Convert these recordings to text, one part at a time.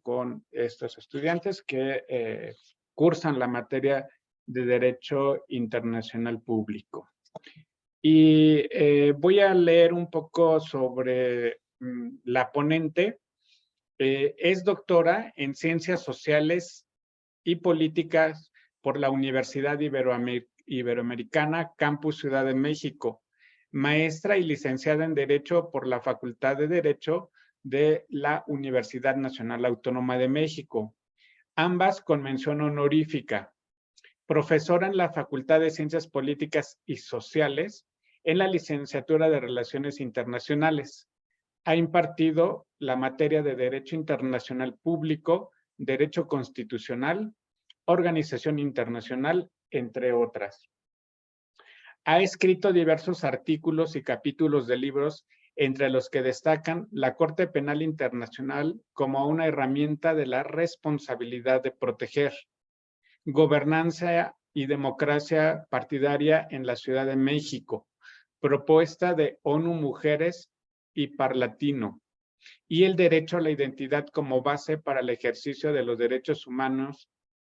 con estos estudiantes que cursan la materia de Derecho Internacional Público. Y voy a leer un poco sobre la ponente. Es doctora en Ciencias Sociales y Políticas por la Universidad Iberoamericana, Campus Ciudad de México, maestra y licenciada en Derecho por la Facultad de Derecho de la Universidad Nacional Autónoma de México, ambas con mención honorífica, profesora en la Facultad de Ciencias Políticas y Sociales, en la licenciatura de Relaciones Internacionales. Ha impartido la materia de Derecho Internacional Público, Derecho Constitucional, Organización Internacional, entre otras. Ha escrito diversos artículos y capítulos de libros, entre los que destacan la Corte Penal Internacional como una herramienta de la responsabilidad de proteger, Gobernanza y Democracia Partidaria en la Ciudad de México, propuesta de ONU Mujeres y Parlatino, y el derecho a la identidad como base para el ejercicio de los derechos humanos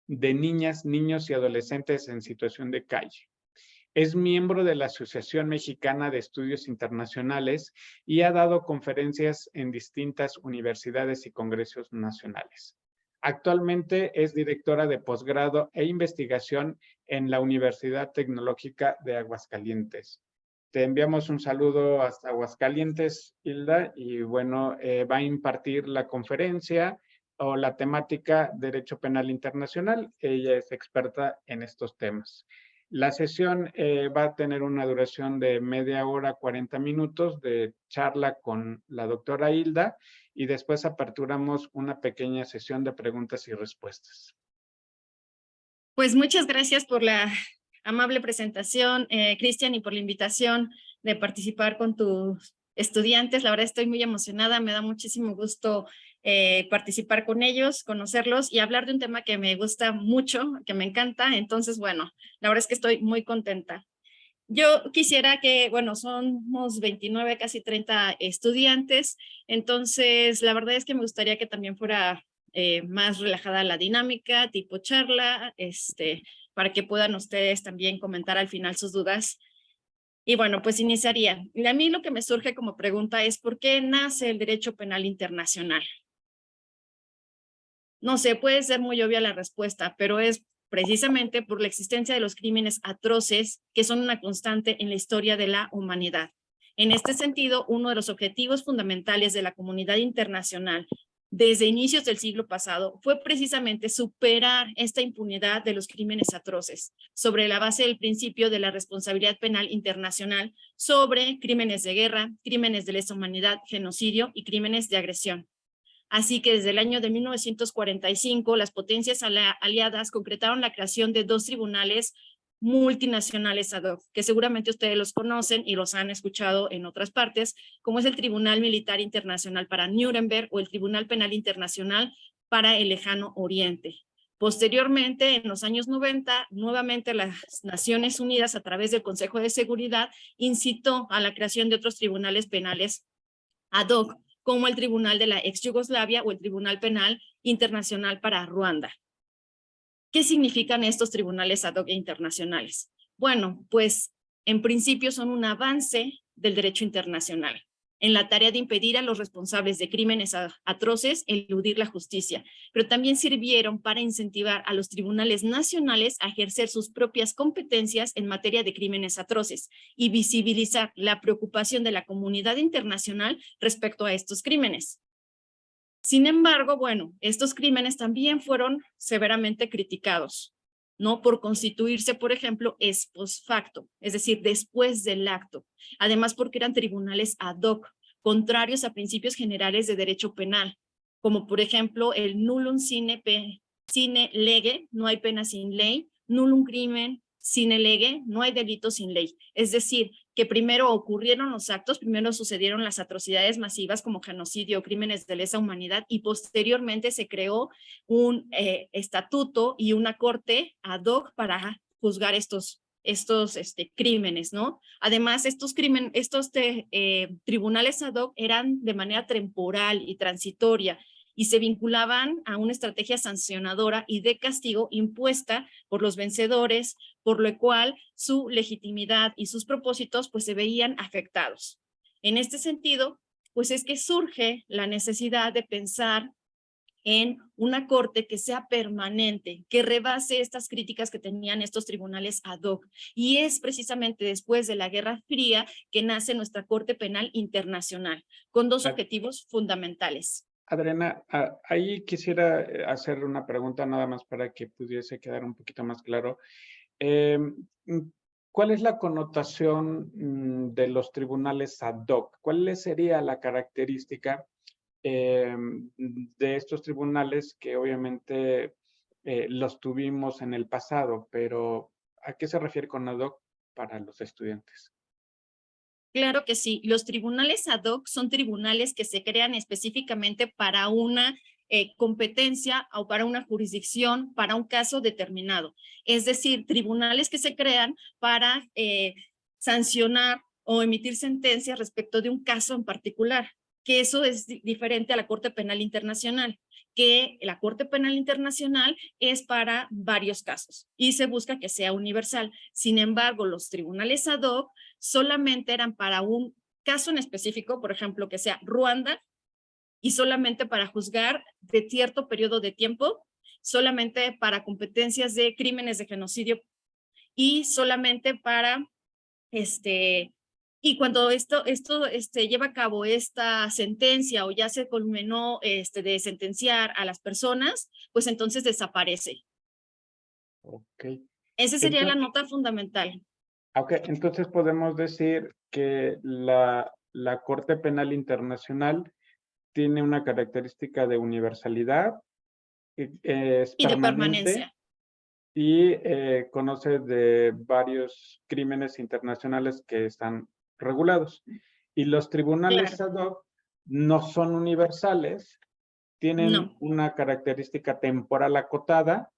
de niñas, niños y adolescentes en situación de calle. Es miembro de la Asociación Mexicana de Estudios Internacionales y ha dado conferencias en distintas universidades y congresos nacionales. Actualmente es directora de posgrado e investigación en la Universidad Tecnológica de Aguascalientes. Te enviamos un saludo hasta Aguascalientes, Hilda, y bueno, va a impartir la conferencia o la temática Derecho Penal Internacional. Ella es experta en estos temas. La sesión va a tener una duración de media hora, 40 minutos de charla con la doctora Hilda y después aperturamos una pequeña sesión de preguntas y respuestas. Pues muchas gracias por la amable presentación, Cristian, y por la invitación de participar con tus estudiantes. La verdad estoy muy emocionada, me da muchísimo gusto participar con ellos, conocerlos y hablar de un tema que me gusta mucho, que me encanta. Entonces, bueno, la verdad es que estoy muy contenta. Yo quisiera que, bueno, somos 29, casi 30 estudiantes, entonces la verdad es que me gustaría que también fuera más relajada la dinámica, tipo charla, para que puedan ustedes también comentar al final sus dudas. Y bueno, pues iniciaría. Y a mí lo que me surge como pregunta es, ¿por qué nace el derecho penal internacional? No sé, puede ser muy obvia la respuesta, pero es precisamente por la existencia de los crímenes atroces que son una constante en la historia de la humanidad. En este sentido, uno de los objetivos fundamentales de la comunidad internacional desde inicios del siglo pasado fue precisamente superar esta impunidad de los crímenes atroces sobre la base del principio de la responsabilidad penal internacional sobre crímenes de guerra, crímenes de lesa humanidad, genocidio y crímenes de agresión. Así que desde el año de 1945, las potencias aliadas concretaron la creación de dos tribunales multinacionales ad hoc, que seguramente ustedes los conocen y los han escuchado en otras partes, como es el Tribunal Militar Internacional para Nuremberg o el Tribunal Penal Internacional para el Lejano Oriente. Posteriormente, en los años 90, nuevamente las Naciones Unidas, a través del Consejo de Seguridad, incitó a la creación de otros tribunales penales ad hoc, como el Tribunal de la ex Yugoslavia o el Tribunal Penal Internacional para Ruanda. ¿Qué significan estos tribunales ad hoc internacionales? Bueno, pues en principio son un avance del derecho internacional en la tarea de impedir a los responsables de crímenes atroces eludir la justicia, pero también sirvieron para incentivar a los tribunales nacionales a ejercer sus propias competencias en materia de crímenes atroces y visibilizar la preocupación de la comunidad internacional respecto a estos crímenes. Sin embargo, bueno, estos crímenes también fueron severamente criticados, ¿no? Por constituirse, por ejemplo, ex post facto, es decir, después del acto. Además, porque eran tribunales ad hoc, contrarios a principios generales de derecho penal, como por ejemplo el nullum sine lege, no hay pena sin ley, nullum crimen sine lege, no hay delito sin ley. Es decir, que primero ocurrieron los actos, primero sucedieron las atrocidades masivas como genocidio, crímenes de lesa humanidad, y posteriormente se creó un estatuto y una corte ad hoc para juzgar estos crímenes, ¿no? Además, estos tribunales ad hoc eran de manera temporal y transitoria, y se vinculaban a una estrategia sancionadora y de castigo impuesta por los vencedores, por lo cual su legitimidad y sus propósitos pues se veían afectados. En este sentido, pues es que surge la necesidad de pensar en una corte que sea permanente, que rebase estas críticas que tenían estos tribunales ad hoc. Y es precisamente después de la Guerra Fría que nace nuestra Corte Penal Internacional, con dos objetivos fundamentales. Adriana, ahí quisiera hacer una pregunta nada más para que pudiese quedar un poquito más claro. ¿Cuál es la connotación de los tribunales ad hoc? ¿Cuál sería la característica de estos tribunales que obviamente los tuvimos en el pasado, pero ¿a qué se refiere con ad hoc para los estudiantes? Claro que sí. Los tribunales ad hoc son tribunales que se crean específicamente para una competencia o para una jurisdicción, para un caso determinado. Es decir, tribunales que se crean para sancionar o emitir sentencias respecto de un caso en particular, que eso es diferente a la Corte Penal Internacional, que la Corte Penal Internacional es para varios casos y se busca que sea universal. Sin embargo, los tribunales ad hoc solamente eran para un caso en específico, por ejemplo, que sea Ruanda, y solamente para juzgar de cierto periodo de tiempo, solamente para competencias de crímenes de genocidio y solamente para y cuando esto lleva a cabo esta sentencia o ya se culminó de sentenciar a las personas, pues entonces desaparece. Ok. Esa sería la nota fundamental. Ok, entonces podemos decir que la Corte Penal Internacional tiene una característica de universalidad, es Y de permanente permanencia. y conoce de varios crímenes internacionales que están regulados. Y los tribunales Claro. ad hoc no son universales, tienen No, una característica temporal acotada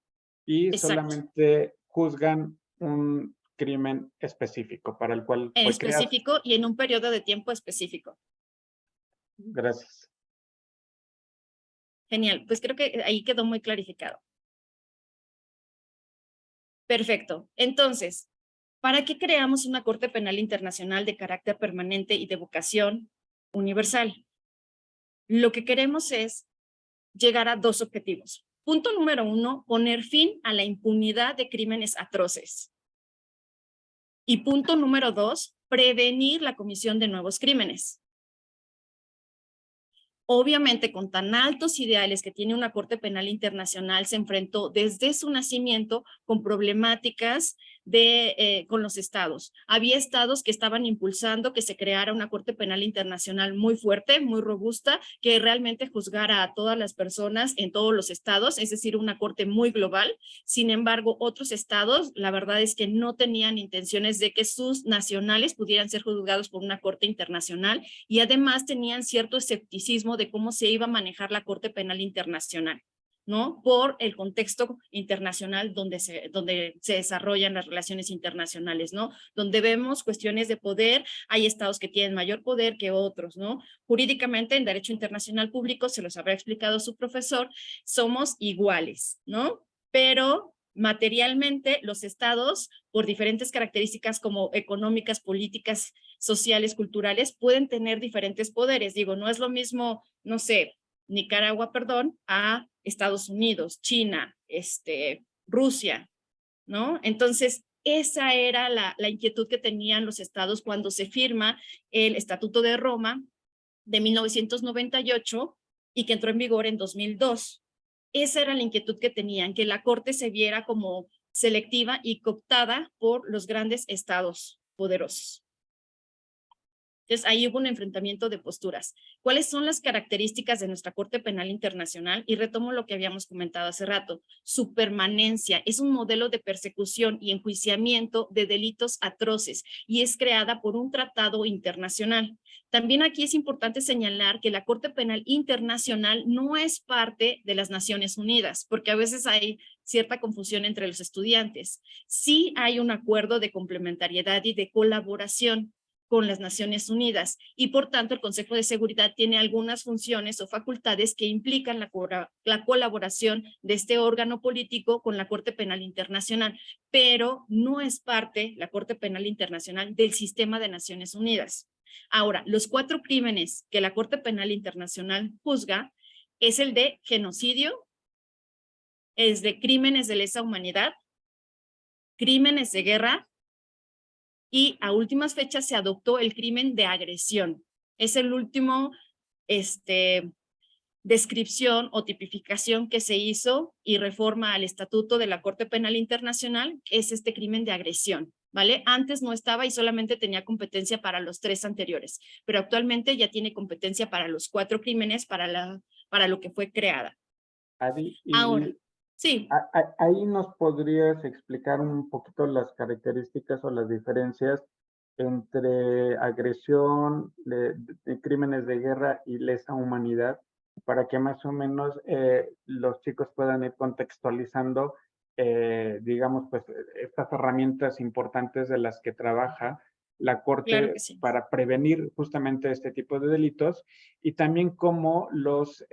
y exacto. solamente juzgan un crimen específico para el cual En fue creado. específico y en un periodo de tiempo específico. Gracias. Genial, pues creo que ahí quedó muy clarificado. Perfecto. Entonces, ¿para qué creamos una Corte Penal Internacional de carácter permanente y de vocación universal? Lo que queremos es llegar a dos objetivos. Punto número 1, poner fin a la impunidad de crímenes atroces. Y punto número 2, prevenir la comisión de nuevos crímenes. Obviamente, con tan altos ideales que tiene una Corte Penal Internacional, se enfrentó desde su nacimiento con problemáticas con los estados. Había estados que estaban impulsando que se creara una Corte Penal Internacional muy fuerte, muy robusta, que realmente juzgara a todas las personas en todos los estados, es decir, una corte muy global. Sin embargo, otros estados, la verdad es que no tenían intenciones de que sus nacionales pudieran ser juzgados por una Corte Internacional y además tenían cierto escepticismo de cómo se iba a manejar la Corte Penal Internacional, ¿no? Por el contexto internacional donde se desarrollan las relaciones internacionales, ¿no? Donde vemos cuestiones de poder, hay estados que tienen mayor poder que otros, ¿no? Jurídicamente, en Derecho Internacional Público, se los habrá explicado su profesor, somos iguales, ¿no? Pero materialmente los estados, por diferentes características como económicas, políticas, sociales, culturales, pueden tener diferentes poderes. Digo, no es lo mismo, no sé, Nicaragua, perdón, a Estados Unidos, China, Rusia, ¿no? Entonces, esa era la inquietud que tenían los estados cuando se firma el Estatuto de Roma de 1998 y que entró en vigor en 2002. Esa era la inquietud que tenían, que la Corte se viera como selectiva y cooptada por los grandes estados poderosos. Entonces, ahí hubo un enfrentamiento de posturas. ¿Cuáles son las características de nuestra Corte Penal Internacional? Y retomo lo que habíamos comentado hace rato. Su permanencia es un modelo de persecución y enjuiciamiento de delitos atroces y es creada por un tratado internacional. También aquí es importante señalar que la Corte Penal Internacional no es parte de las Naciones Unidas, porque a veces hay cierta confusión entre los estudiantes. Sí hay un acuerdo de complementariedad y de colaboración. con las Naciones Unidas y por tanto el Consejo de Seguridad tiene algunas funciones o facultades que implican la colaboración de este órgano político con la Corte Penal Internacional, pero no es parte, la Corte Penal Internacional, del sistema de Naciones Unidas. Ahora, los 4 crímenes que la Corte Penal Internacional juzga es el de genocidio, es de crímenes de lesa humanidad, crímenes de guerra, y a últimas fechas se adoptó el crimen de agresión. Es el último descripción o tipificación que se hizo y reforma al Estatuto de la Corte Penal Internacional, es este crimen de agresión, ¿vale? Antes no estaba y solamente tenía competencia para los 3 anteriores, pero actualmente ya tiene competencia para los 4 crímenes para lo que fue creada. Adi, Ahora, sí. Ahí nos podrías explicar un poquito las características o las diferencias entre agresión, de crímenes de guerra y lesa humanidad, para que más o menos los chicos puedan ir contextualizando, digamos, pues estas herramientas importantes de las que trabaja la Corte Claro que sí. para prevenir justamente este tipo de delitos, y también cómo los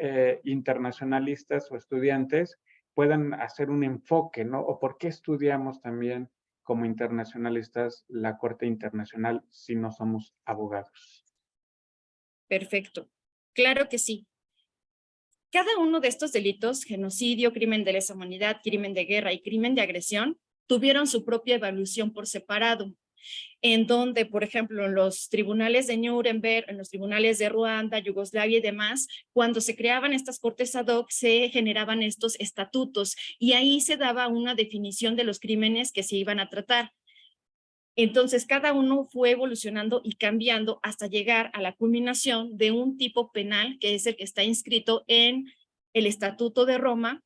internacionalistas o estudiantes puedan hacer un enfoque, ¿no? O por qué estudiamos también como internacionalistas la Corte Internacional si no somos abogados. Perfecto. Claro que sí. Cada uno de estos delitos, genocidio, crimen de lesa humanidad, crimen de guerra y crimen de agresión, tuvieron su propia evaluación por separado, en donde, por ejemplo, en los tribunales de Nuremberg, en los tribunales de Ruanda, Yugoslavia y demás, cuando se creaban estas cortes ad hoc, se generaban estos estatutos y ahí se daba una definición de los crímenes que se iban a tratar. Entonces, cada uno fue evolucionando y cambiando hasta llegar a la culminación de un tipo penal, que es el que está inscrito en el Estatuto de Roma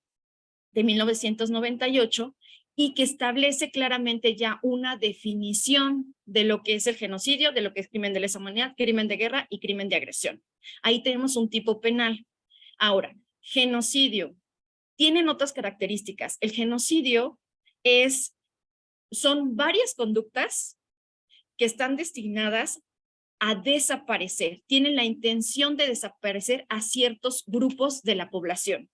de 1998, y que establece claramente ya una definición de lo que es el genocidio, de lo que es crimen de lesa humanidad, crimen de guerra y crimen de agresión. Ahí tenemos un tipo penal. Ahora, genocidio. Tienen otras características. El genocidio son varias conductas que están destinadas a desaparecer, tienen la intención de desaparecer a ciertos grupos de la población.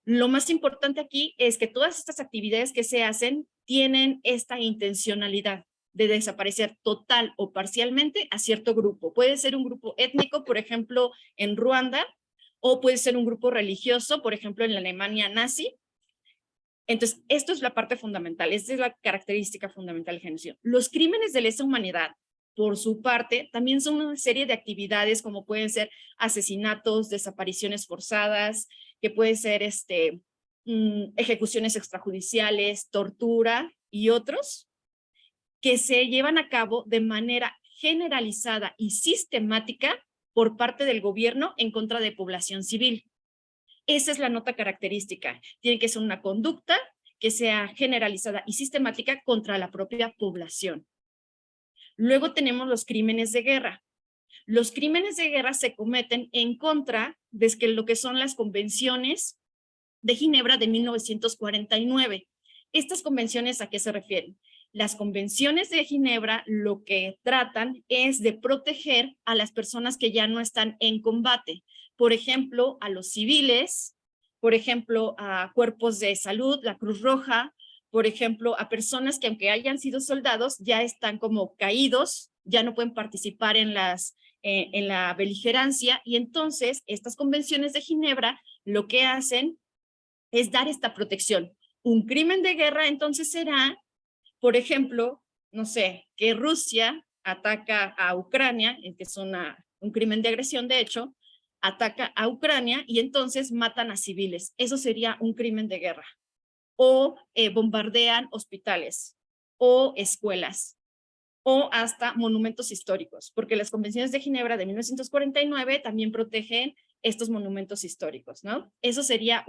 Lo más importante aquí es que todas estas actividades que se hacen tienen esta intencionalidad de desaparecer total o parcialmente a cierto grupo. Puede ser un grupo étnico, por ejemplo, en Ruanda, o puede ser un grupo religioso, por ejemplo, en la Alemania nazi. Entonces, esto es la parte fundamental, esta es la característica fundamental del genocidio. Los crímenes de lesa humanidad, por su parte, también son una serie de actividades como pueden ser asesinatos, desapariciones forzadas, que pueden ser ejecuciones extrajudiciales, tortura y otros, que se llevan a cabo de manera generalizada y sistemática por parte del gobierno en contra de población civil. Esa es la nota característica. Tiene que ser una conducta que sea generalizada y sistemática contra la propia población. Luego tenemos los crímenes de guerra. Los crímenes de guerra se cometen en contra de lo que son las convenciones de Ginebra de 1949. ¿Estas convenciones a qué se refieren? Las convenciones de Ginebra lo que tratan es de proteger a las personas que ya no están en combate. Por ejemplo, a los civiles, por ejemplo, a cuerpos de salud, la Cruz Roja, por ejemplo, a personas que aunque hayan sido soldados ya están como caídos, ya no pueden participar en la beligerancia, y entonces estas convenciones de Ginebra lo que hacen es dar esta protección. Un crimen de guerra entonces será, por ejemplo, no sé, que Rusia ataca a Ucrania, que es un crimen de agresión de hecho, ataca a Ucrania y entonces matan a civiles. Eso sería un crimen de guerra. O bombardean hospitales o escuelas o hasta monumentos históricos, porque las convenciones de Ginebra de 1949 también protegen estos monumentos históricos, ¿no? Eso sería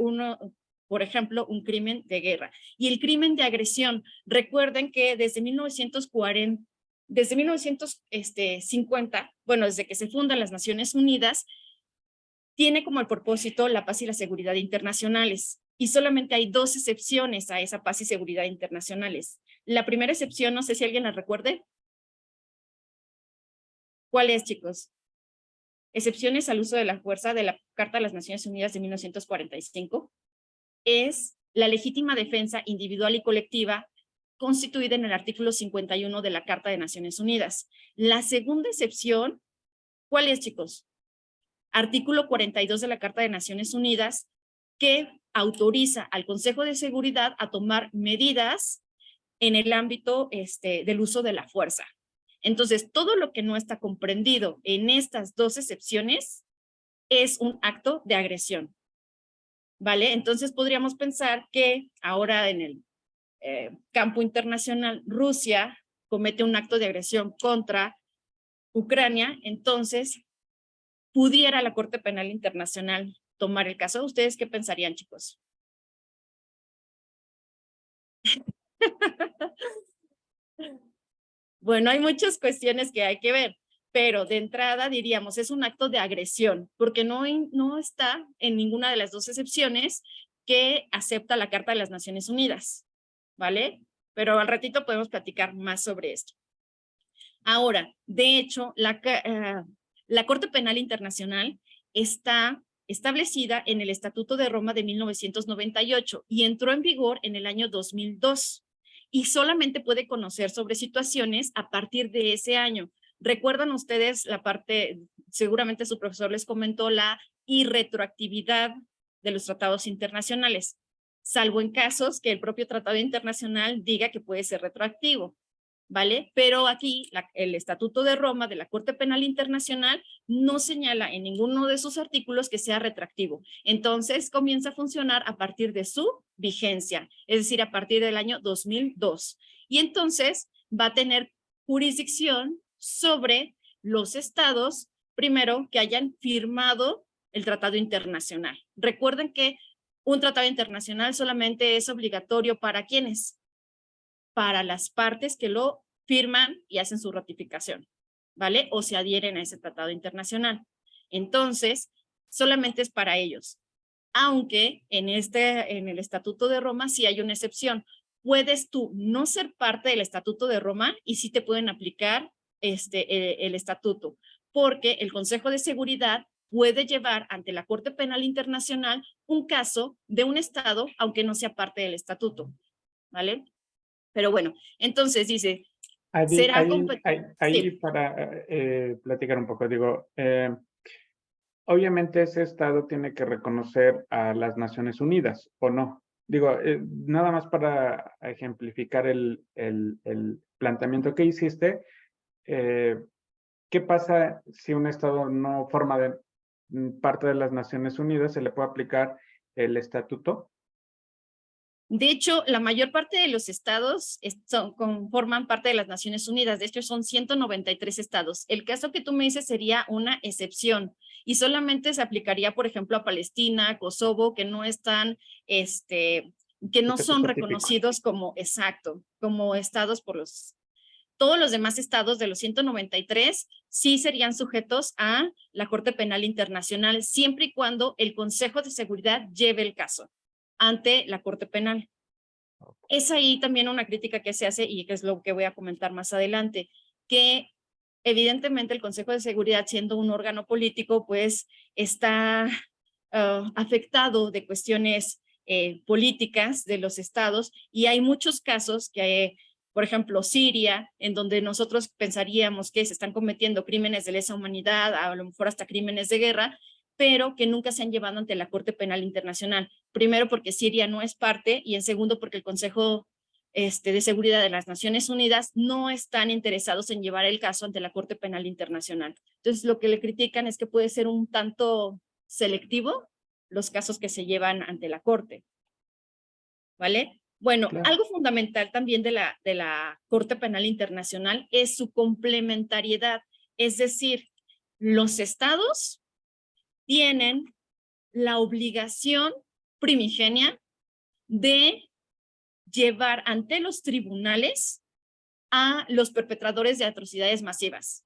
por ejemplo, un crimen de guerra. Y el crimen de agresión, recuerden que desde 1950, bueno, desde que se fundan las Naciones Unidas, tiene como el propósito la paz y la seguridad internacionales. Y solamente hay 2 excepciones a esa paz y seguridad internacionales. La primera excepción, no sé si alguien la recuerde. ¿Cuál es, chicos? Excepciones al uso de la fuerza de la Carta de las Naciones Unidas de 1945. Es la legítima defensa individual y colectiva constituida en el artículo 51 de la Carta de Naciones Unidas. La segunda excepción, ¿cuál es, chicos? Artículo 42 de la Carta de Naciones Unidas, que autoriza al Consejo de Seguridad a tomar medidas en el ámbito del uso de la fuerza. Entonces, todo lo que no está comprendido en estas dos excepciones es un acto de agresión. ¿Vale? Entonces podríamos pensar que ahora en el campo internacional Rusia comete un acto de agresión contra Ucrania, entonces pudiera la Corte Penal Internacional tomar el caso. ¿Ustedes qué pensarían, chicos? Bueno, hay muchas cuestiones que hay que ver, pero de entrada diríamos es un acto de agresión, porque no está en ninguna de las dos excepciones que acepta la Carta de las Naciones Unidas, ¿vale? Pero al ratito podemos platicar más sobre esto. Ahora, de hecho, la Corte Penal Internacional está establecida en el Estatuto de Roma de 1998 y entró en vigor en el año 2002 y solamente puede conocer sobre situaciones a partir de ese año. ¿Recuerdan ustedes la parte, seguramente su profesor les comentó, la irretroactividad de los tratados internacionales, salvo en casos que el propio tratado internacional diga que puede ser retroactivo? ¿Vale? Pero aquí el Estatuto de Roma de la Corte Penal Internacional no señala en ninguno de sus artículos que sea retroactivo. Entonces comienza a funcionar a partir de su vigencia, es decir, a partir del año 2002. Y entonces va a tener jurisdicción sobre los estados, primero, que hayan firmado el tratado internacional. Recuerden que un tratado internacional solamente es obligatorio para ¿quiénes? Para las partes que lo firman y hacen su ratificación, ¿vale? O se adhieren a ese tratado internacional. Entonces, solamente es para ellos. Aunque en el Estatuto de Roma sí hay una excepción. Puedes tú no ser parte del Estatuto de Roma y sí te pueden aplicar el estatuto, porque el Consejo de Seguridad puede llevar ante la Corte Penal Internacional un caso de un estado, aunque no sea parte del estatuto, ¿vale? Pero bueno, entonces dice, será ahí sí. para platicar un poco, digo, obviamente ese Estado tiene que reconocer a las Naciones Unidas, ¿o no? Digo, nada más para ejemplificar el planteamiento que hiciste, ¿qué pasa si un Estado no forma parte de las Naciones Unidas? ¿Se le puede aplicar el estatuto? De hecho, la mayor parte de los estados forman parte de las Naciones Unidas. De hecho, son 193 estados. El caso que tú me dices sería una excepción y solamente se aplicaría, por ejemplo, a Palestina, Kosovo, que no están, que no son reconocidos como como estados por todos los demás estados de los 193 sí serían sujetos a la Corte Penal Internacional, siempre y cuando el Consejo de Seguridad lleve el caso ante la Corte Penal. Es ahí también una crítica que se hace y que es lo que voy a comentar más adelante, que evidentemente el Consejo de Seguridad, siendo un órgano político, pues está afectado de cuestiones políticas de los estados y hay muchos casos que, por ejemplo, Siria, en donde nosotros pensaríamos que se están cometiendo crímenes de lesa humanidad, a lo mejor hasta crímenes de guerra, pero que nunca se han llevado ante la Corte Penal Internacional. Primero porque Siria no es parte y en segundo porque el Consejo de Seguridad de las Naciones Unidas no están interesados en llevar el caso ante la Corte Penal Internacional. Entonces lo que le critican es que puede ser un tanto selectivo los casos que se llevan ante la Corte. ¿Vale? Bueno, claro. Algo fundamental también de la Corte Penal Internacional es su complementariedad. Es decir, los estados tienen la obligación primigenia de llevar ante los tribunales a los perpetradores de atrocidades masivas,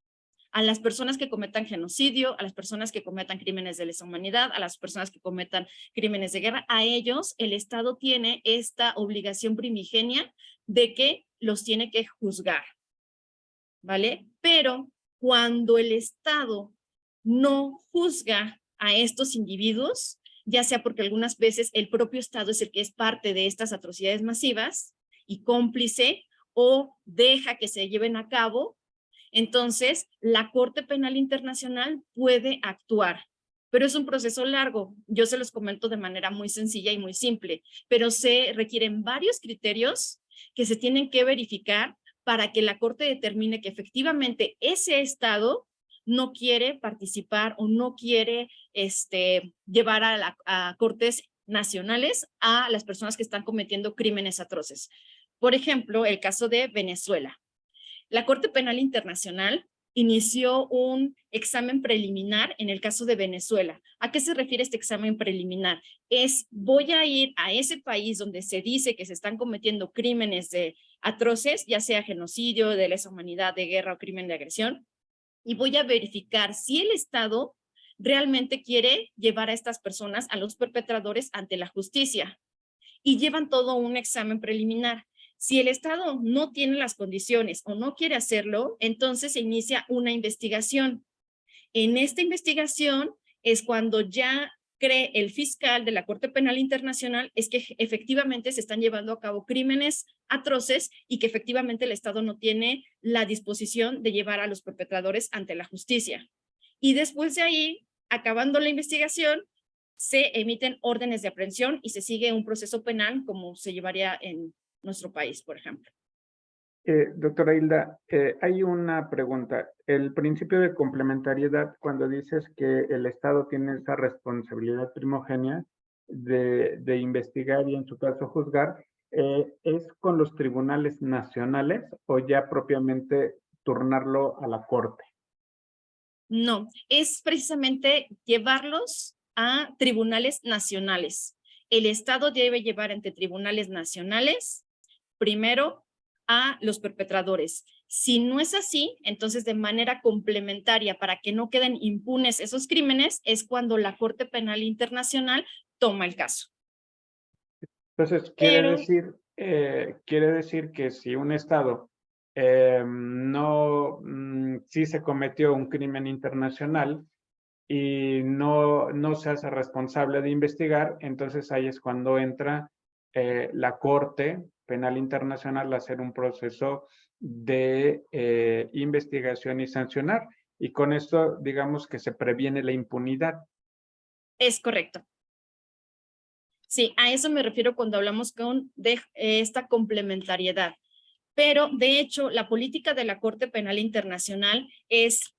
a las personas que cometan genocidio, a las personas que cometan crímenes de lesa humanidad, a las personas que cometan crímenes de guerra. A ellos el Estado tiene esta obligación primigenia de que los tiene que juzgar, ¿vale? Pero cuando el Estado no juzga a estos individuos, ya sea porque algunas veces el propio Estado es el que es parte de estas atrocidades masivas y cómplice, o deja que se lleven a cabo, entonces la Corte Penal Internacional puede actuar. Pero es un proceso largo. Yo se los comento de manera muy sencilla y muy simple, pero se requieren varios criterios que se tienen que verificar para que la Corte determine que efectivamente ese Estado no quiere participar o no quiere llevar a cortes nacionales a las personas que están cometiendo crímenes atroces. Por ejemplo, el caso de Venezuela. La Corte Penal Internacional inició un examen preliminar en el caso de Venezuela. ¿A qué se refiere este examen preliminar? Voy a ir a ese país donde se dice que se están cometiendo crímenes atroces, ya sea genocidio, de lesa humanidad, de guerra o crimen de agresión, y voy a verificar si el Estado realmente quiere llevar a estas personas, a los perpetradores, ante la justicia. Y llevan todo un examen preliminar. Si el Estado no tiene las condiciones o no quiere hacerlo, entonces se inicia una investigación. En esta investigación es cuando ya cree el fiscal de la Corte Penal Internacional es que efectivamente se están llevando a cabo crímenes atroces y que efectivamente el Estado no tiene la disposición de llevar a los perpetradores ante la justicia. Y después de ahí, acabando la investigación, se emiten órdenes de aprehensión y se sigue un proceso penal como se llevaría en nuestro país, por ejemplo. Doctora Hilda, hay una pregunta. El principio de complementariedad, cuando dices que el Estado tiene esa responsabilidad primogénea de investigar y en su caso juzgar, ¿es con los tribunales nacionales o ya propiamente turnarlo a la Corte? No, es precisamente llevarlos a tribunales nacionales. El Estado debe llevar ante tribunales nacionales primero a los perpetradores. Si no es así, entonces de manera complementaria para que no queden impunes esos crímenes es cuando la Corte Penal Internacional toma el caso. Entonces, quiere decir que si un Estado sí se cometió un crimen internacional y no se hace responsable de investigar, entonces ahí es cuando entra la Corte Penal Internacional a hacer un proceso de investigación y sancionar. Y con esto, digamos que se previene la impunidad. Es correcto. Sí, a eso me refiero cuando hablamos de esta complementariedad. Pero, de hecho, la política de la Corte Penal Internacional es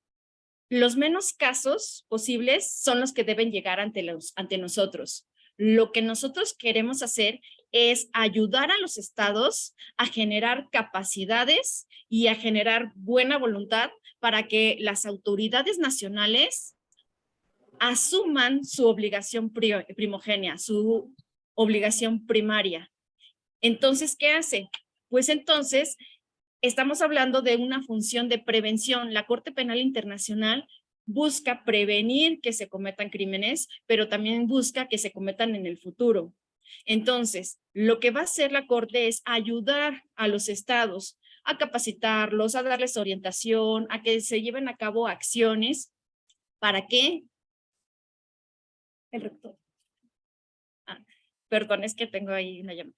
los menos casos posibles son los que deben llegar ante nosotros. Lo que nosotros queremos hacer es ayudar a los estados a generar capacidades y a generar buena voluntad para que las autoridades nacionales asuman su obligación primogénea, su obligación primaria. Entonces, ¿qué hace? Pues entonces estamos hablando de una función de prevención. La Corte Penal Internacional busca prevenir que se cometan crímenes, pero también busca que se cometan en el futuro. Entonces, lo que va a hacer la Corte es ayudar a los estados a capacitarlos, a darles orientación, a que se lleven a cabo acciones para que el rector. Perdón, es que tengo ahí una llamada.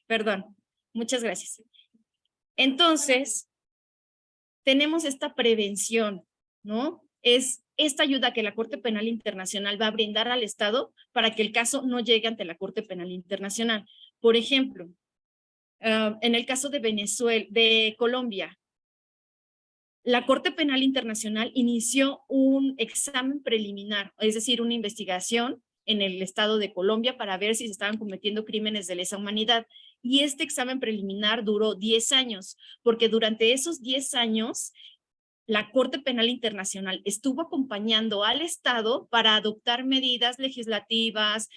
Perdón, muchas gracias. Entonces, tenemos esta prevención, ¿no? Es esta ayuda que la Corte Penal Internacional va a brindar al Estado para que el caso no llegue ante la Corte Penal Internacional. Por ejemplo, en el caso de Venezuela, de Colombia, la Corte Penal Internacional inició un examen preliminar, es decir, una investigación en el estado de Colombia para ver si se estaban cometiendo crímenes de lesa humanidad. Y este examen preliminar duró 10 años, porque durante esos 10 años, la Corte Penal Internacional estuvo acompañando al Estado para adoptar medidas legislativas,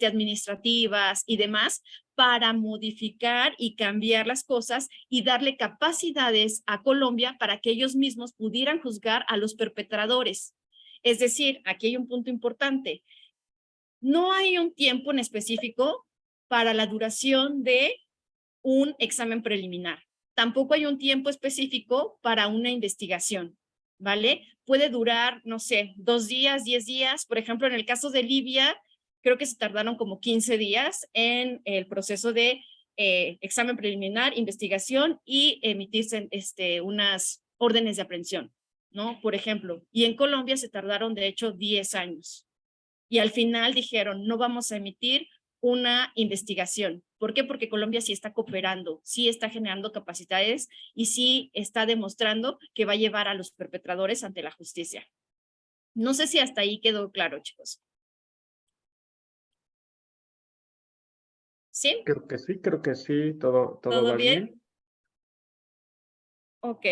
administrativas y demás para modificar y cambiar las cosas y darle capacidades a Colombia para que ellos mismos pudieran juzgar a los perpetradores. Es decir, aquí hay un punto importante. No hay un tiempo en específico para la duración de un examen preliminar. tampoco hay un tiempo específico para una investigación, ¿vale? Puede durar, no sé, 2 días, 10 días. Por ejemplo, en el caso de Libia, creo que se tardaron como 15 días en el proceso de examen preliminar, investigación y emitirse unas órdenes de aprehensión, ¿no? Por ejemplo, y en Colombia se tardaron de hecho 10 años. Y al final dijeron, no vamos a emitir una investigación. ¿Por qué? Porque Colombia sí está cooperando, sí está generando capacidades y sí está demostrando que va a llevar a los perpetradores ante la justicia. No sé si hasta ahí quedó claro, chicos. ¿Sí? Creo que sí, todo ¿Todo va bien? bien. Ok,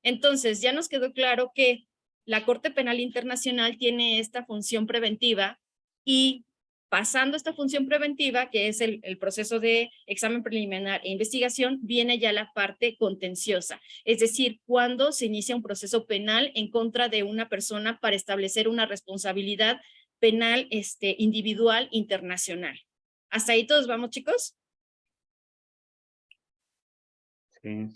entonces ya nos quedó claro que la Corte Penal Internacional tiene esta función preventiva y pasando esta función preventiva, que es el proceso de examen preliminar e investigación, viene ya la parte contenciosa, es decir, cuando se inicia un proceso penal en contra de una persona para establecer una responsabilidad penal individual internacional. ¿Hasta ahí todos vamos, chicos? Sí.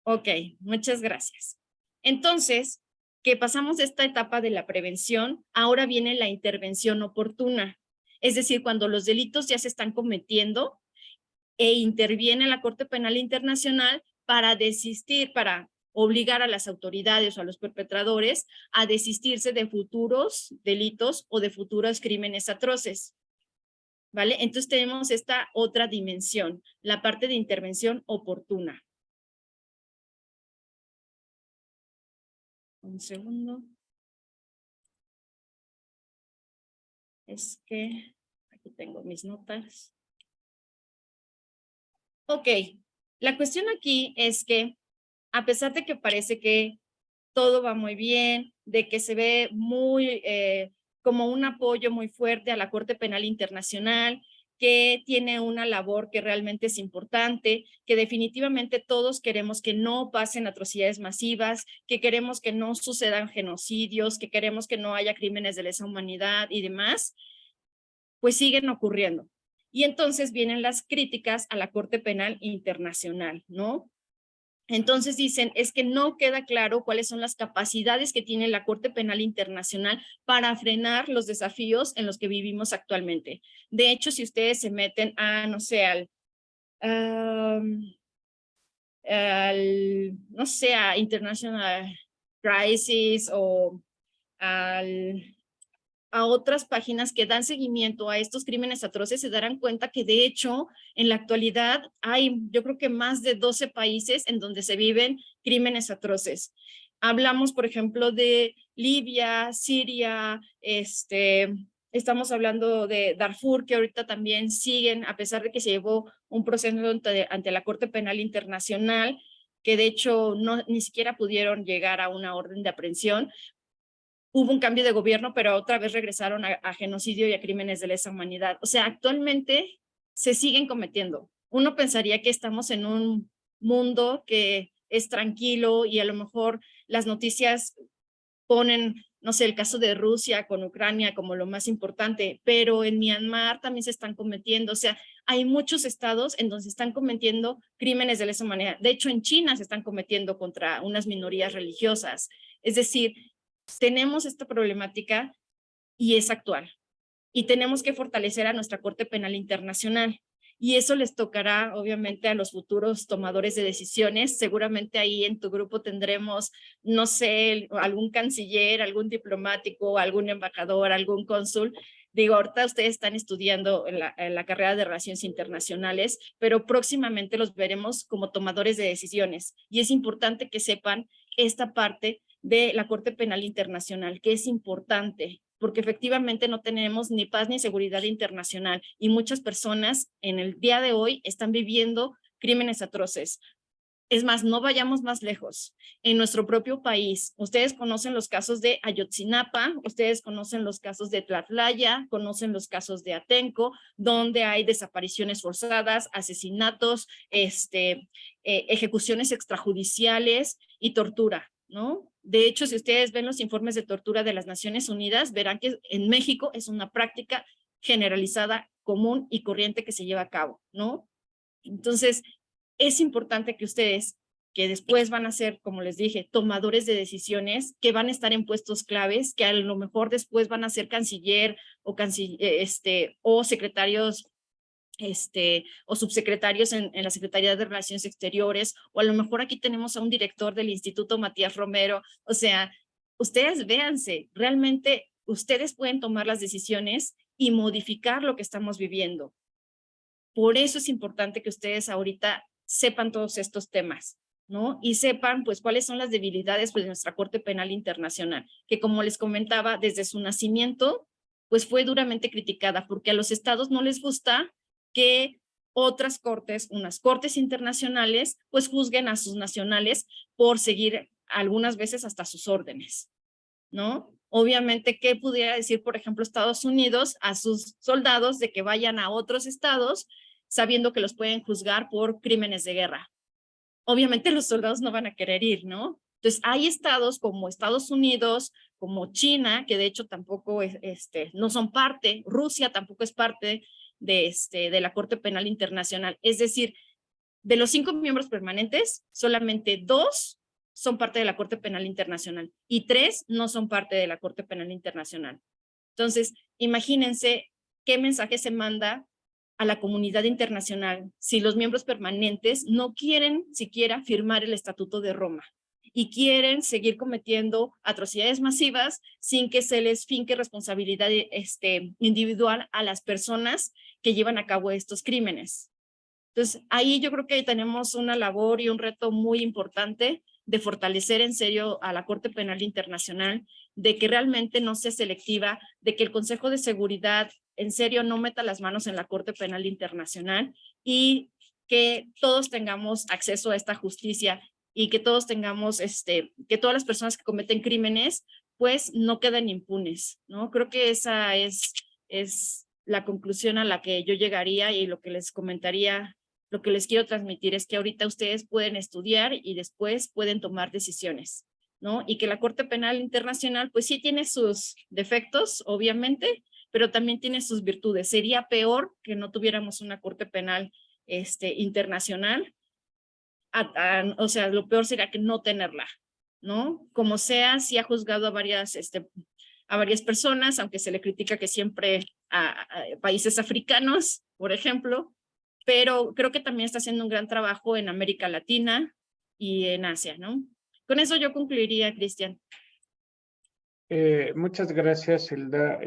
Ok, muchas gracias. Entonces, que pasamos de esta etapa de la prevención, ahora viene la intervención oportuna. Es decir, cuando los delitos ya se están cometiendo e interviene la Corte Penal Internacional para desistir, para obligar a las autoridades o a los perpetradores a desistirse de futuros delitos o de futuros crímenes atroces. ¿Vale? Entonces tenemos esta otra dimensión, la parte de intervención oportuna. Un segundo. Es que aquí tengo mis notas. Ok, la cuestión aquí es que a pesar de que parece que todo va muy bien, de que se ve muy como un apoyo muy fuerte a la Corte Penal Internacional, que tiene una labor que realmente es importante, que definitivamente todos queremos que no pasen atrocidades masivas, que queremos que no sucedan genocidios, que queremos que no haya crímenes de lesa humanidad y demás, pues siguen ocurriendo. Y entonces vienen las críticas a la Corte Penal Internacional, ¿no? Entonces dicen, es que no queda claro cuáles son las capacidades que tiene la Corte Penal Internacional para frenar los desafíos en los que vivimos actualmente. De hecho, si ustedes se meten a, no sé, no sé, a International Crisis o a otras páginas que dan seguimiento a estos crímenes atroces, se darán cuenta que de hecho en la actualidad hay yo creo que más de 12 países en donde se viven crímenes atroces. Hablamos, por ejemplo, de Libia, Siria, estamos hablando de Darfur, que ahorita también siguen, a pesar de que se llevó un proceso ante la Corte Penal Internacional, que de hecho no, ni siquiera pudieron llegar a una orden de aprehensión. Hubo un cambio de gobierno, pero otra vez regresaron a genocidio y a crímenes de lesa humanidad. O sea, actualmente se siguen cometiendo. Uno pensaría que estamos en un mundo que es tranquilo y a lo mejor las noticias ponen, no sé, el caso de Rusia con Ucrania como lo más importante, pero en Myanmar también se están cometiendo. O sea, hay muchos estados en donde se están cometiendo crímenes de lesa humanidad. De hecho, en China se están cometiendo contra unas minorías religiosas. Es decir, tenemos esta problemática y es actual. Y tenemos que fortalecer a nuestra Corte Penal Internacional. Y eso les tocará, obviamente, a los futuros tomadores de decisiones. Seguramente ahí en tu grupo tendremos, no sé, algún canciller, algún diplomático, algún embajador, algún cónsul. Digo, ahorita ustedes están estudiando en la carrera de Relaciones Internacionales, pero próximamente los veremos como tomadores de decisiones. Y es importante que sepan esta parte de la Corte Penal Internacional, que es importante, porque efectivamente no tenemos ni paz ni seguridad internacional y muchas personas en el día de hoy están viviendo crímenes atroces. Es más, no vayamos más lejos. En nuestro propio país, ustedes conocen los casos de Ayotzinapa, ustedes conocen los casos de Tlatlaya, conocen los casos de Atenco, donde hay desapariciones forzadas, asesinatos, ejecuciones extrajudiciales y tortura, ¿no? De hecho, si ustedes ven los informes de tortura de las Naciones Unidas, verán que en México es una práctica generalizada, común y corriente que se lleva a cabo, ¿no? Entonces, es importante que ustedes, que después van a ser, como les dije, tomadores de decisiones, que van a estar en puestos claves, que a lo mejor después van a ser canciller o secretarios o subsecretarios en la Secretaría de Relaciones Exteriores, o a lo mejor aquí tenemos a un director del Instituto Matías Romero. O sea, ustedes véanse, realmente ustedes pueden tomar las decisiones y modificar lo que estamos viviendo. Por eso es importante que ustedes ahorita sepan todos estos temas, ¿no? Y sepan, pues, cuáles son las debilidades, pues, de nuestra Corte Penal Internacional, que, como les comentaba, desde su nacimiento, pues, fue duramente criticada, porque a los estados no les gusta que otras cortes, unas cortes internacionales, pues, juzguen a sus nacionales por seguir algunas veces hasta sus órdenes, ¿no? Obviamente, ¿qué pudiera decir, por ejemplo, Estados Unidos a sus soldados de que vayan a otros estados sabiendo que los pueden juzgar por crímenes de guerra? Obviamente los soldados no van a querer ir, ¿no? Entonces, hay estados como Estados Unidos, como China, que de hecho tampoco no son parte, Rusia tampoco es parte de la Corte Penal Internacional. Es decir, de los 5 miembros permanentes, solamente 2 son parte de la Corte Penal Internacional y 3 no son parte de la Corte Penal Internacional. Entonces, imagínense qué mensaje se manda a la comunidad internacional si los miembros permanentes no quieren siquiera firmar el Estatuto de Roma y quieren seguir cometiendo atrocidades masivas sin que se les finque responsabilidad individual a las personas que llevan a cabo estos crímenes. Entonces, ahí yo creo que tenemos una labor y un reto muy importante de fortalecer en serio a la Corte Penal Internacional, de que realmente no sea selectiva, de que el Consejo de Seguridad en serio no meta las manos en la Corte Penal Internacional y que todos tengamos acceso a esta justicia y que todos tengamos, que todas las personas que cometen crímenes, pues no queden impunes, ¿no? Creo que esa es la conclusión a la que yo llegaría y lo que les comentaría. Lo que les quiero transmitir es que ahorita ustedes pueden estudiar y después pueden tomar decisiones, ¿no? Y que la Corte Penal Internacional, pues sí tiene sus defectos, obviamente, pero también tiene sus virtudes. Sería peor que no tuviéramos una Corte Penal internacional. O sea, lo peor sería que no tenerla, ¿no? Como sea, sí ha juzgado a varias personas, aunque se le critica que siempre a países africanos, por ejemplo, pero creo que también está haciendo un gran trabajo en América Latina y en Asia, ¿no? Con eso yo concluiría, Cristian. Muchas gracias, Hilda,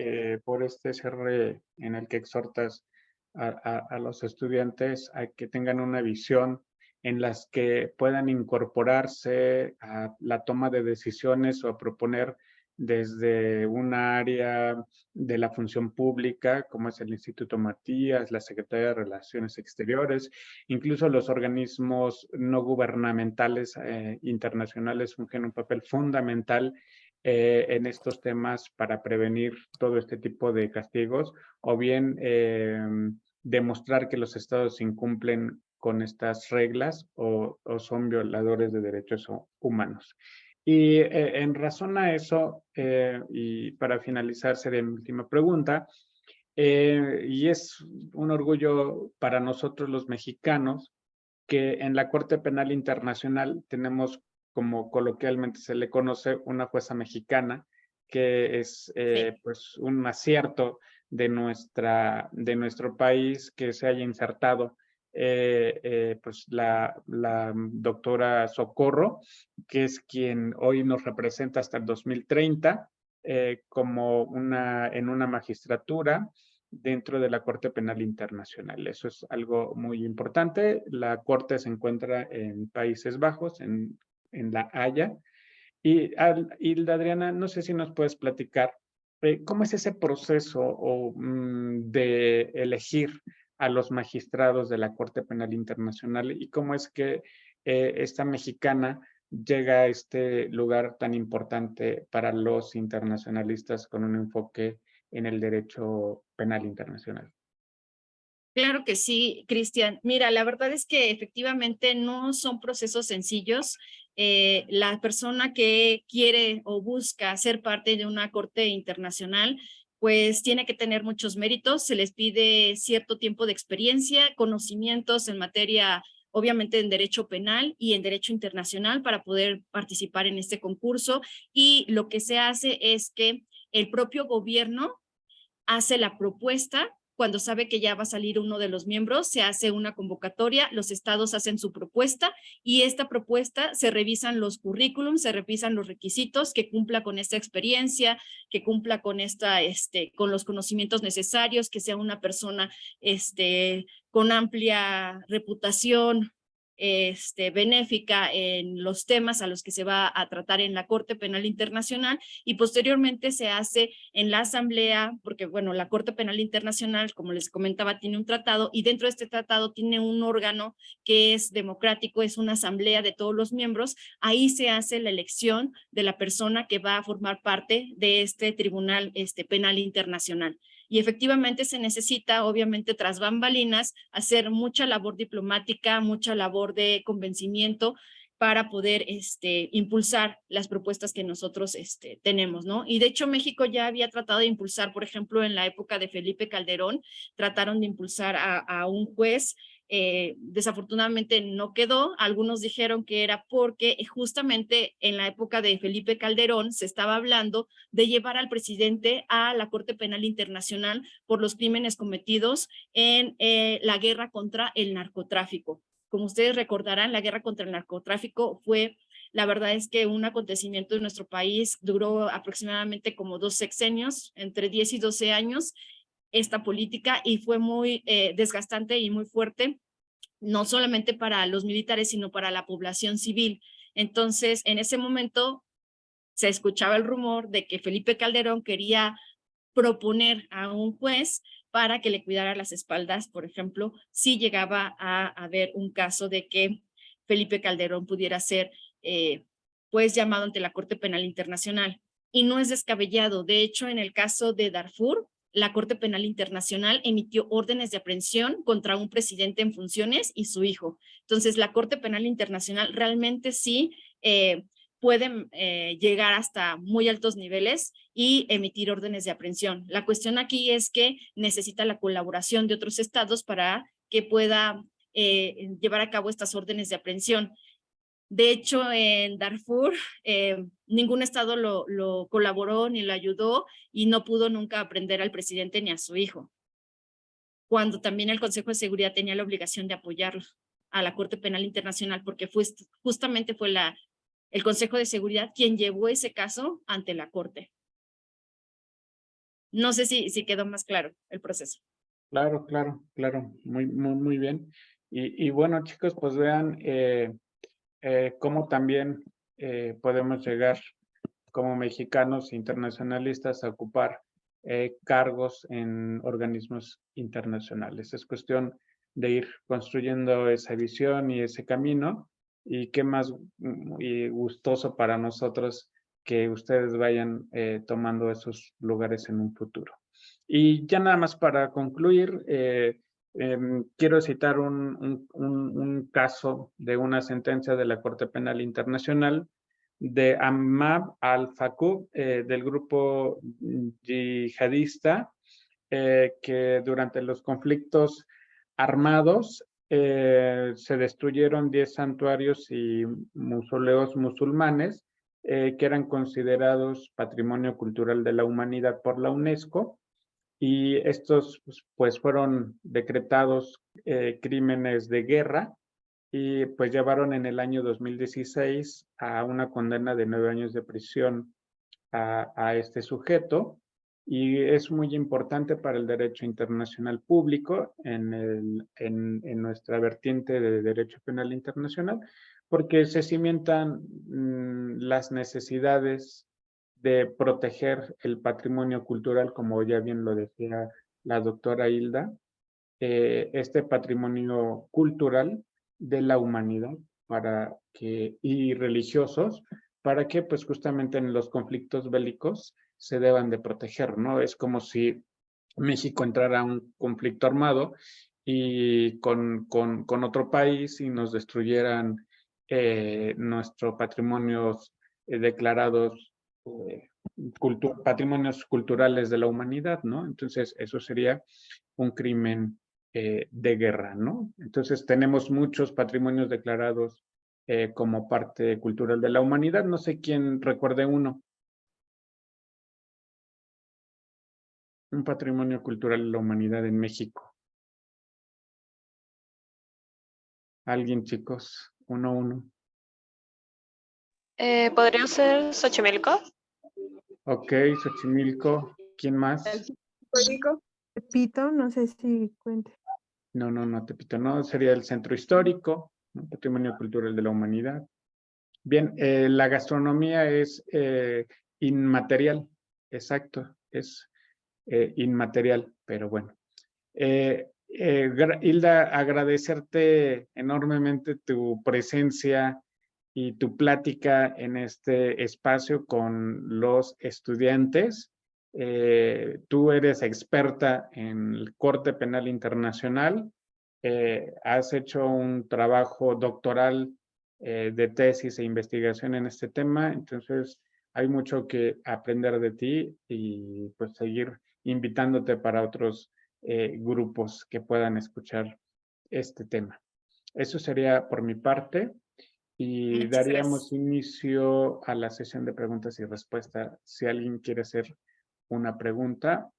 por este cierre en el que exhortas a los estudiantes a que tengan una visión en las que puedan incorporarse a la toma de decisiones o a proponer desde una área de la función pública, como es el Instituto Matías, la Secretaría de Relaciones Exteriores, incluso los organismos no gubernamentales internacionales fungen un papel fundamental en estos temas para prevenir todo este tipo de castigos, o bien demostrar que los estados incumplen con estas reglas o son violadores de derechos humanos. Y en razón a eso, y para finalizar sería mi última pregunta, y es un orgullo para nosotros los mexicanos que en la Corte Penal Internacional tenemos, como coloquialmente se le conoce, una jueza mexicana, que es pues un acierto de nuestro país que se haya insertado pues la doctora Socorro, que es quien hoy nos representa hasta el 2030 como en una magistratura dentro de la Corte Penal Internacional. Eso es algo muy importante. La Corte se encuentra en Países Bajos, en La Haya. Y Hilda Adriana, no sé si nos puedes platicar cómo es ese proceso de elegir a los magistrados de la Corte Penal Internacional y cómo es que esta mexicana llega a este lugar tan importante para los internacionalistas con un enfoque en el derecho penal internacional. Claro que sí, Cristian. Mira, la verdad es que efectivamente no son procesos sencillos. La persona que quiere o busca ser parte de una corte internacional, pues tiene que tener muchos méritos. Se les pide cierto tiempo de experiencia, conocimientos en materia obviamente en derecho penal y en derecho internacional para poder participar en este concurso. Y lo que se hace es que el propio gobierno hace la propuesta. Cuando sabe que ya va a salir uno de los miembros, se hace una convocatoria, los estados hacen su propuesta y esta propuesta se revisan los currículums, se revisan los requisitos, que cumpla con esta experiencia, que cumpla con con los conocimientos necesarios, que sea una persona con amplia reputación, benéfica en los temas a los que se va a tratar en la Corte Penal Internacional, y posteriormente se hace en la asamblea, porque bueno, la Corte Penal Internacional, como les comentaba, tiene un tratado, y dentro de este tratado tiene un órgano que es democrático, es una asamblea de todos los miembros. Ahí se hace la elección de la persona que va a formar parte de este Tribunal Penal Internacional. Y efectivamente se necesita, obviamente, tras bambalinas, hacer mucha labor diplomática, mucha labor de convencimiento para poder impulsar las propuestas que nosotros tenemos, ¿no? Y de hecho México ya había tratado de impulsar, por ejemplo, en la época de Felipe Calderón, trataron de impulsar a un juez. Desafortunadamente no quedó. Algunos dijeron que era porque justamente en la época de Felipe Calderón se estaba hablando de llevar al presidente a la Corte Penal Internacional por los crímenes cometidos en la guerra contra el narcotráfico. Como ustedes recordarán, la guerra contra el narcotráfico fue, la verdad es que un acontecimiento en nuestro país, duró aproximadamente como 2 sexenios, entre 10 y 12 años, esta política, y fue muy desgastante y muy fuerte, no solamente para los militares, sino para la población civil. Entonces, en ese momento se escuchaba el rumor de que Felipe Calderón quería proponer a un juez para que le cuidara las espaldas, por ejemplo, si llegaba a haber un caso de que Felipe Calderón pudiera ser pues llamado ante la Corte Penal Internacional. Y no es descabellado. De hecho, en el caso de Darfur, la Corte Penal Internacional emitió órdenes de aprehensión contra un presidente en funciones y su hijo. Entonces, la Corte Penal Internacional realmente sí puede llegar hasta muy altos niveles y emitir órdenes de aprehensión. La cuestión aquí es que necesita la colaboración de otros estados para que pueda llevar a cabo estas órdenes de aprehensión. De hecho, en Darfur, ningún estado lo colaboró ni lo ayudó y no pudo nunca aprender al presidente ni a su hijo, cuando también el Consejo de Seguridad tenía la obligación de apoyarlo a la Corte Penal Internacional, porque justamente fue el Consejo de Seguridad quien llevó ese caso ante la Corte. No sé si quedó más claro el proceso. Claro, claro, claro, muy bien. Y bueno, chicos, pues vean cómo también podemos llegar como mexicanos internacionalistas a ocupar cargos en organismos internacionales. Es cuestión de ir construyendo esa visión y ese camino, y qué más y gustoso para nosotros que ustedes vayan tomando esos lugares en un futuro. Y ya nada más para concluir, quiero citar un caso de una sentencia de la Corte Penal Internacional de Ammar al-Faqub, del grupo yihadista, que durante los conflictos armados se destruyeron 10 santuarios y mausoleos musulmanes que eran considerados Patrimonio Cultural de la Humanidad por la UNESCO, y estos pues fueron decretados crímenes de guerra, y pues llevaron en el año 2016 a una condena de 9 años de prisión a este sujeto. Y es muy importante para el derecho internacional público en nuestra vertiente de derecho penal internacional, porque se cimentan las necesidades de proteger el patrimonio cultural, como ya bien lo decía la doctora Hilda, este patrimonio cultural de la humanidad y religiosos, para que pues justamente en los conflictos bélicos se deban de proteger, ¿no? Es como si México entrara a un conflicto armado y con otro país y nos destruyeran nuestros patrimonios declarados patrimonios culturales de la humanidad, ¿no? Entonces eso sería un crimen de guerra, ¿no? Entonces tenemos muchos patrimonios declarados como parte cultural de la humanidad. No sé quién recuerde uno. Un patrimonio cultural de la humanidad en México. ¿Alguien, chicos? Uno. ¿Podría ser Xochimilco? Ok, Xochimilco. ¿Quién más? Tepito, no sé si cuente. No, Tepito, no. Sería el centro histórico, ¿no? Patrimonio cultural de la humanidad. Bien, la gastronomía es inmaterial, exacto, es inmaterial, pero bueno. Hilda, agradecerte enormemente tu presencia y tu plática en este espacio con los estudiantes. Tú eres experta en el Corte Penal Internacional, has hecho un trabajo doctoral de tesis e investigación en este tema, entonces hay mucho que aprender de ti y pues seguir invitándote para otros grupos que puedan escuchar este tema. Eso sería por mi parte y Muchas daríamos gracias. inicio a la sesión de preguntas y respuestas. Si alguien quiere hacer una pregunta,